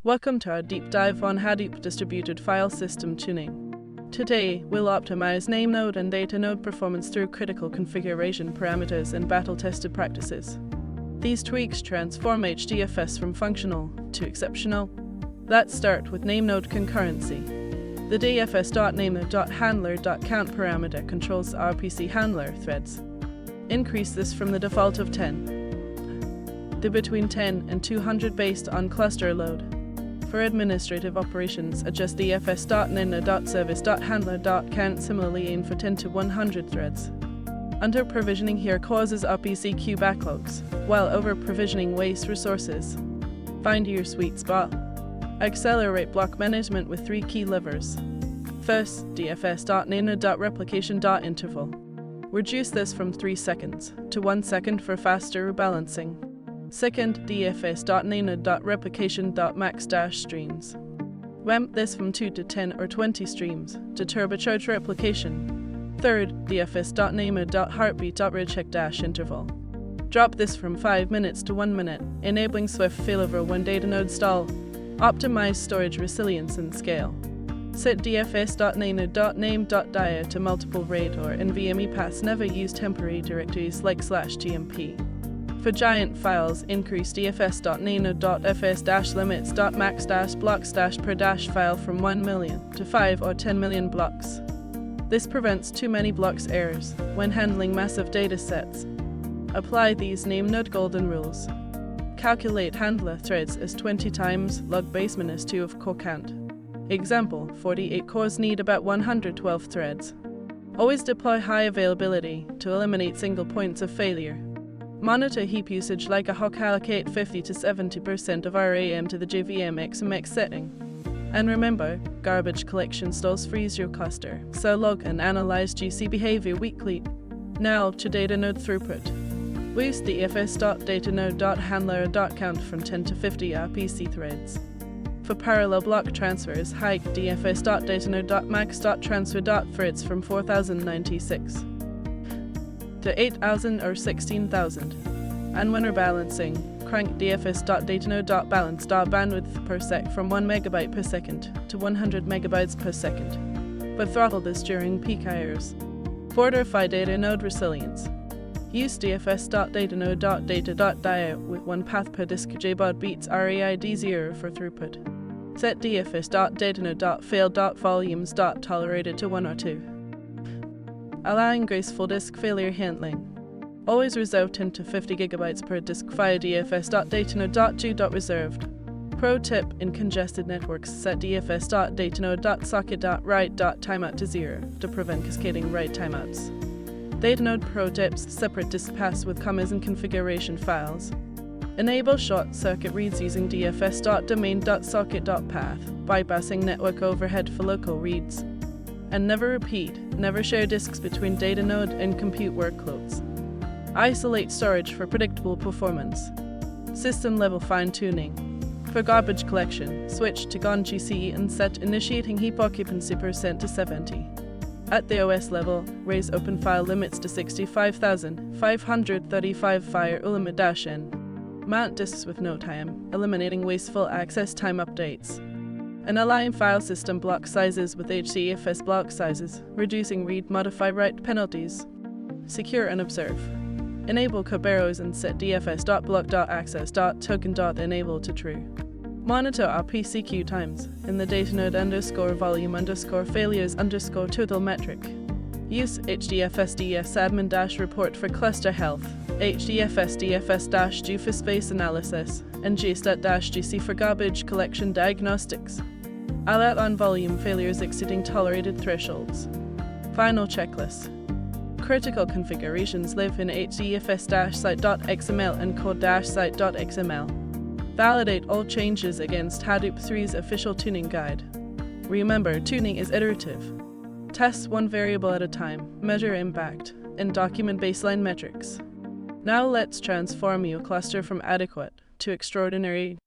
Welcome to our deep dive on Hadoop distributed file system tuning. Today, we'll optimize NameNode and DataNode performance through critical configuration parameters and battle-tested practices. These tweaks transform HDFS from functional to exceptional. Let's start with NameNode concurrency. The dfs.namenode.handler.count parameter controls RPC handler threads. Increase this from the default of 10 to between 10 and 200 based on cluster load. For administrative operations, adjust dfs.namenode.service.handler.count. Similarly, aim for 10 to 100 threads. Under provisioning here causes RPC queue backlogs, while over-provisioning wastes resources. Find your sweet spot. Accelerate block management with 3 key levers. First, dfs.namenode.replication.interval. Reduce this from 3 seconds to 1 second for faster rebalancing. Second, dfs.namenode.replication.max-streams. Ramp this from 2 to 10 or 20 streams to turbocharge replication. Third, dfs.namenode.heartbeat.recheck-interval. Drop this from 5 minutes to 1 minute, enabling swift failover when DataNode stall. Optimize storage resilience and scale. Set dfs.namenode.name.dia to multiple RAID or NVMe paths. Never use temporary directories like /gmp. For giant files, increase dfs.namenode.fs-limits.max-blocks-per- file from 1 million to 5 or 10 million blocks. This prevents too many blocks errors when handling massive data sets. Apply these NameNode golden rules. Calculate handler threads as 20 times log base minus 2 of core count. Example, 48 cores need about 112 threads. Always deploy high availability to eliminate single points of failure. Monitor heap usage like a hawk. Allocate 50 to 70% of RAM to the JVM XMX setting. And remember, garbage collection stalls freeze your cluster, so log and analyze GC behavior weekly. Now to DataNode throughput. Boost the dfs.datanode.handler.count from 10 to 50 RPC threads. For parallel block transfers, hike dfs.datanode.max.transfer.threads from 4096 to 8,000 or 16,000. And when rebalancing, crank dfs.datanode.balance.bandwidthPerSec from 1 MB per second to 100 MB per second. But throttle this during peak errors. Fortify DataNode resilience. Use dfs.datanode.data.dia with 1 path per disk. JBOD beats RAID0 for throughput. Set dfs.datanode.fail.volumes.tolerated to 1 or 2. Allowing graceful disk failure handling. Always reserve 10 to 50 GB per disk via dfs.datanode.do.reserved. Pro tip: in congested networks, set dfs.datanode.socket.write.timeout to 0 to prevent cascading write timeouts. DataNode pro tips: separate disk paths with commas in configuration files. Enable short circuit reads using dfs.domain.socket.path, bypassing network overhead for local reads. And never share disks between DataNode and compute workloads. Isolate storage for predictable performance. System-level fine-tuning. For garbage collection, switch to GON GC and set initiating heap occupancy % to 70. At the OS level, raise open file limits to 65,535 fire ulimit-n. Mount disks with noatime, eliminating wasteful access time updates. And align file system block sizes with HDFS block sizes, reducing read-modify write penalties. Secure and observe. Enable Kerberos and set dfs.block.access.token.enable to true. Monitor RPC queue times in the DataNode_volume_failures_total metric. Use HDFS-dfsadmin-report for cluster health, HDFS-dfs-do for space analysis, and jstat-gc for garbage collection diagnostics. Alert on volume failures exceeding tolerated thresholds. Final checklist. Critical configurations live in HDFS-site.xml and code-site.xml. Validate all changes against Hadoop 3's official tuning guide. Remember, tuning is iterative. Test one variable at a time, measure impact, and document baseline metrics. Now let's transform your cluster from adequate to extraordinary.